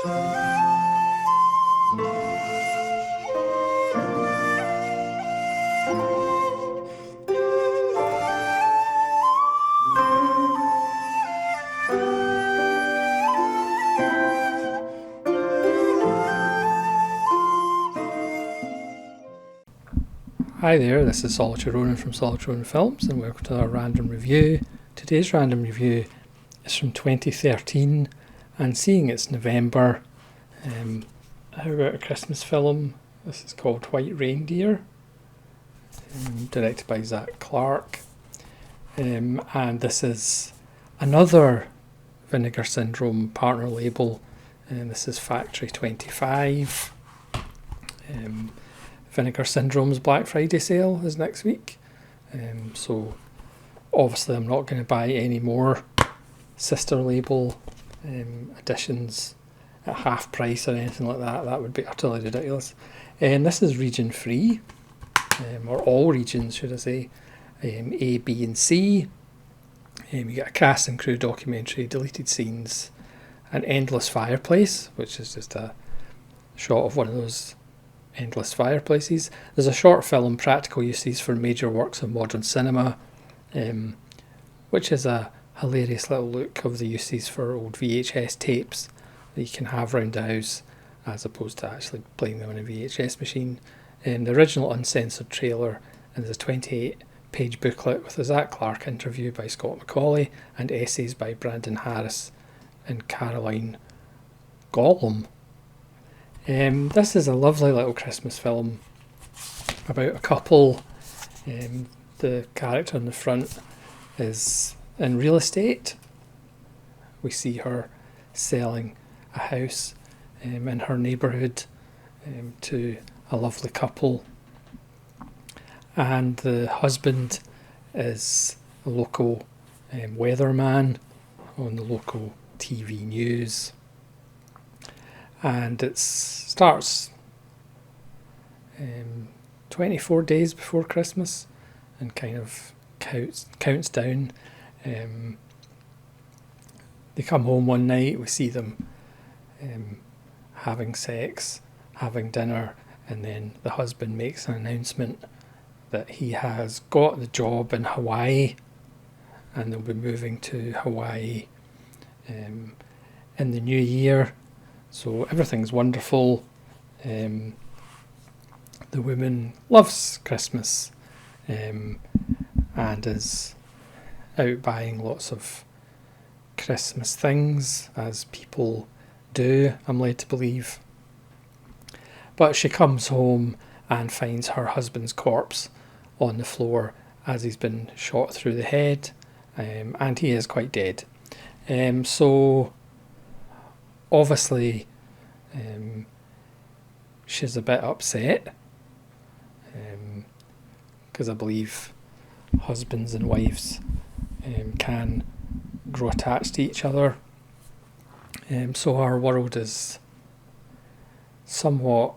Hi there, this is Solitary Ronan from Solitary Ronan Films, and welcome to our random review. Today's random review is from 2013, and seeing it's November, how about a Christmas film? This is called White Reindeer, directed by Zach Clark, and this is another Vinegar Syndrome partner label, and this is Factory 25. Vinegar Syndrome's Black Friday sale is next week, so obviously I'm not going to buy any more sister label editions at half price or anything like that. That would be utterly ridiculous. And this is region free, or all regions should I say, A, B and C. You get a cast and crew documentary, deleted scenes, an endless fireplace, which is just a shot of one of those endless fireplaces. There's a short film, Practical Uses for Major Works of Modern Cinema, which is a hilarious little look of the uses for old VHS tapes that you can have around the house as opposed to actually playing them on a VHS machine. The original uncensored trailer, and there's a 28-page booklet with a Zach Clark interview by Scott McCauley and essays by Brandon Harris and Caroline Gollum. This is a lovely little Christmas film about a couple. The character in the front is in real estate. We see her selling a house in her neighbourhood to a lovely couple, and the husband is a local weatherman on the local TV news. And it starts 24 days before Christmas and kind of counts down. They come home one night, we see them having sex, having dinner, and then the husband makes an announcement that he has got the job in Hawaii and they'll be moving to Hawaii in the new year. So everything's wonderful. The woman loves Christmas and is out buying lots of Christmas things, as people do, I'm led to believe. But she comes home and finds her husband's corpse on the floor as he's been shot through the head, and he is quite dead. So obviously she's a bit upset because I believe husbands and wives can grow attached to each other. So our world is somewhat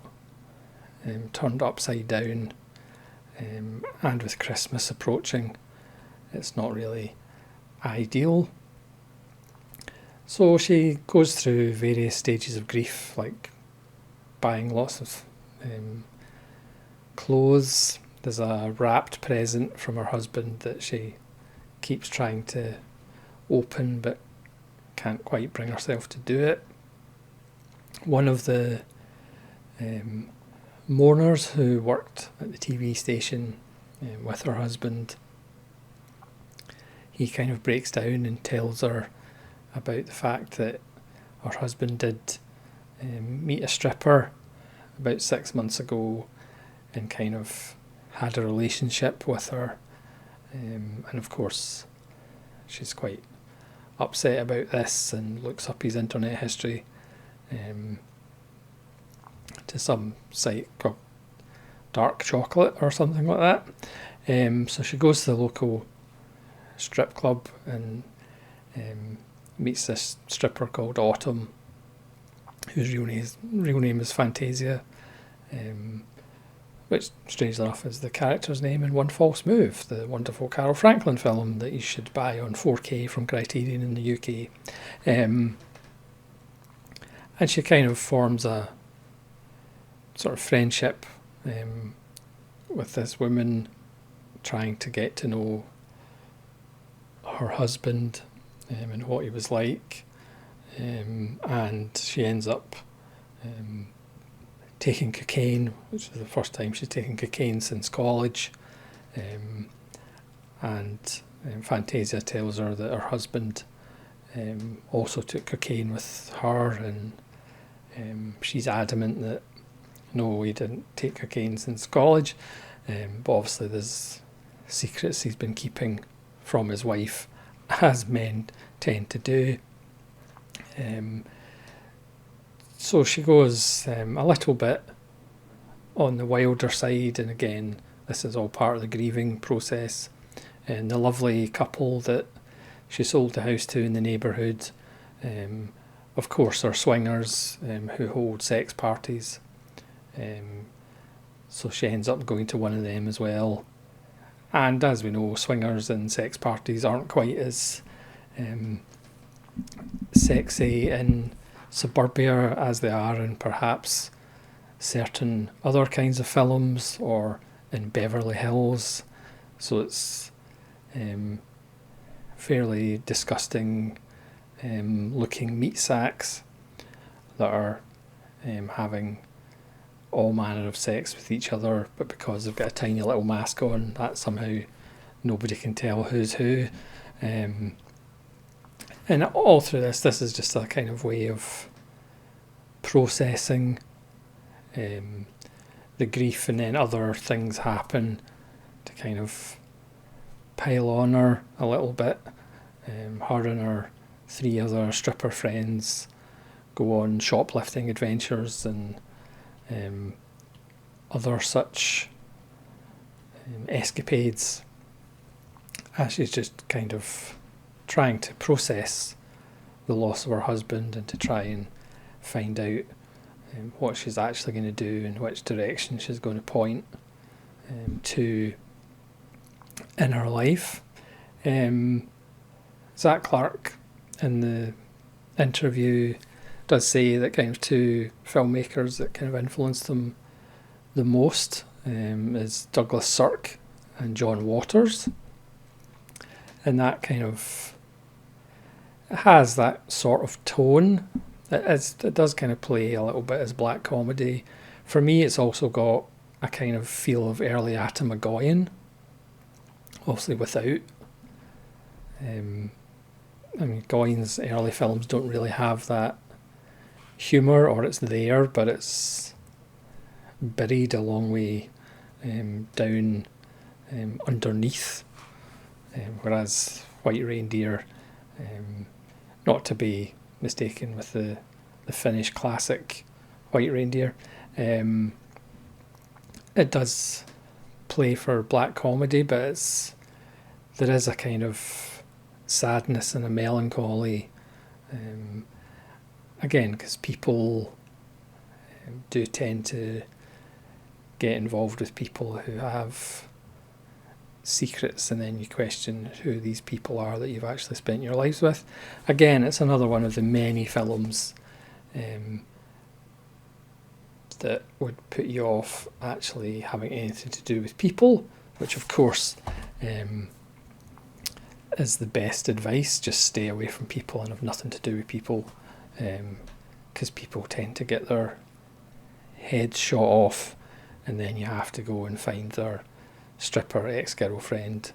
turned upside down, and with Christmas approaching, it's not really ideal. So she goes through various stages of grief, like buying lots of clothes. There's a wrapped present from her husband that she keeps trying to open but can't quite bring herself to do it. One of the mourners who worked at the TV station with her husband, he kind of breaks down and tells her about the fact that her husband did meet a stripper about 6 months ago and kind of had a relationship with her, and of course she's quite upset about this and looks up his internet history to some site called Dark Chocolate or something like that. So she goes to the local strip club and meets this stripper called Autumn, whose real name is Fantasia, which, strangely enough, is the character's name in One False Move, the wonderful Carol Franklin film that you should buy on 4K from Criterion in the UK. And she kind of forms a sort of friendship with this woman, trying to get to know her husband and what he was like. And she ends up taking cocaine, which is the first time she's taken cocaine since college. And Fantasia tells her that her husband also took cocaine with her, and she's adamant that no, he didn't take cocaine since college. But obviously there's secrets he's been keeping from his wife, as men tend to do. So she goes a little bit on the wilder side, and again, this is all part of the grieving process. And the lovely couple that she sold the house to in the neighbourhood, of course, are swingers who hold sex parties. So she ends up going to one of them as well. And as we know, swingers and sex parties aren't quite as sexy in suburbia as they are in perhaps certain other kinds of films or in Beverly Hills. So it's fairly disgusting looking meat sacks that are having all manner of sex with each other, but because they've got a tiny little mask on, that somehow nobody can tell who's who. And all through this is just a kind of way of processing the grief, and then other things happen to kind of pile on her a little bit. Her and her 3 other stripper friends go on shoplifting adventures and other such escapades, as she's just kind of trying to process the loss of her husband and to try and find out what she's actually going to do and which direction she's going to point to in her life. Zach Clark in the interview does say that kind of 2 filmmakers that kind of influenced them the most is Douglas Sirk and John Waters. And that kind of has that sort of tone. It does kind of play a little bit as black comedy. For me, it's also got a kind of feel of early Atom Egoyan, obviously without. Goyan's early films don't really have that humour, or it's there, but it's buried a long way down underneath. Whereas White Reindeer, not to be mistaken with the Finnish classic White Reindeer, it does play for black comedy, but there is a kind of sadness and a melancholy, again, because people do tend to get involved with people who have secrets, and then you question who these people are that you've actually spent your lives with. Again, it's another one of the many films that would put you off actually having anything to do with people, which of course is the best advice. Just stay away from people and have nothing to do with people, because people tend to get their heads shot off, and then you have to go and find their stripper ex-girlfriend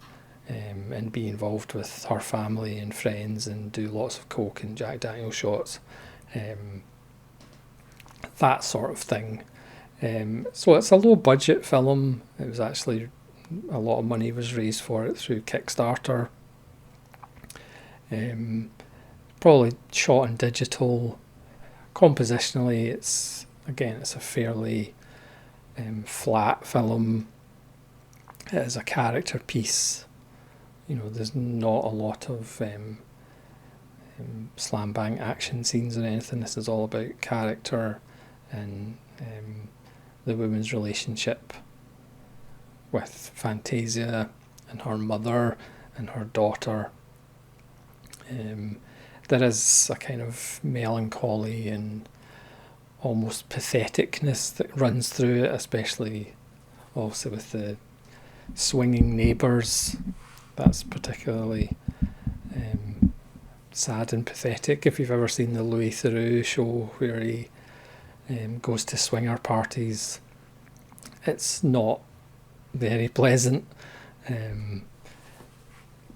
and be involved with her family and friends and do lots of coke and Jack Daniels shots, that sort of thing. So it's a low budget film. It was actually, a lot of money was raised for it through Kickstarter. Probably shot in digital. Compositionally, it's a fairly flat film. It is a character piece. There's not a lot of slam bang action scenes or anything. This is all about character and the woman's relationship with Fantasia and her mother and her daughter. There is a kind of melancholy and almost patheticness that runs through it, especially also with the swinging neighbours. That's particularly sad and pathetic. If you've ever seen the Louis Theroux show where he goes to swinger parties, it's not very pleasant.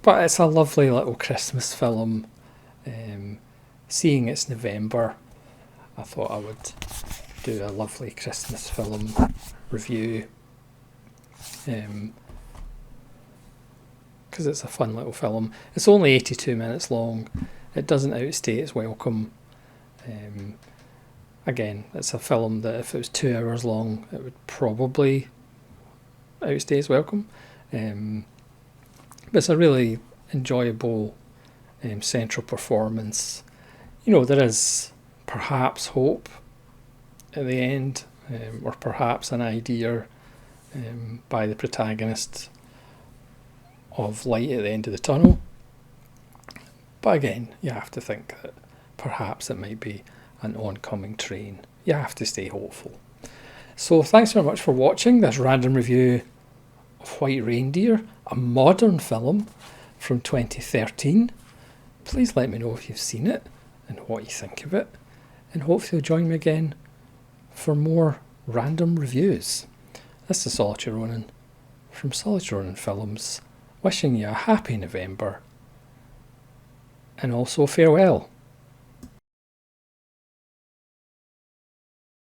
But it's a lovely little Christmas film. Seeing it's November, I thought I would do a lovely Christmas film review. Because it's a fun little film. It's only 82 minutes long. It doesn't outstay its welcome. Again, it's a film that if it was 2 hours long, it would probably outstay its welcome. But it's a really enjoyable central performance. You know, there is perhaps hope at the end, or perhaps an idea by the protagonist of light at the end of the tunnel. But again, you have to think that perhaps it might be an oncoming train. You have to stay hopeful. So thanks very much for watching this random review of White Reindeer, a modern film from 2013. Please let me know if you've seen it and what you think of it, and hopefully you'll join me again for more random reviews. This is Solitary Ronin from Solitary Ronin Films, wishing you a happy November and also farewell.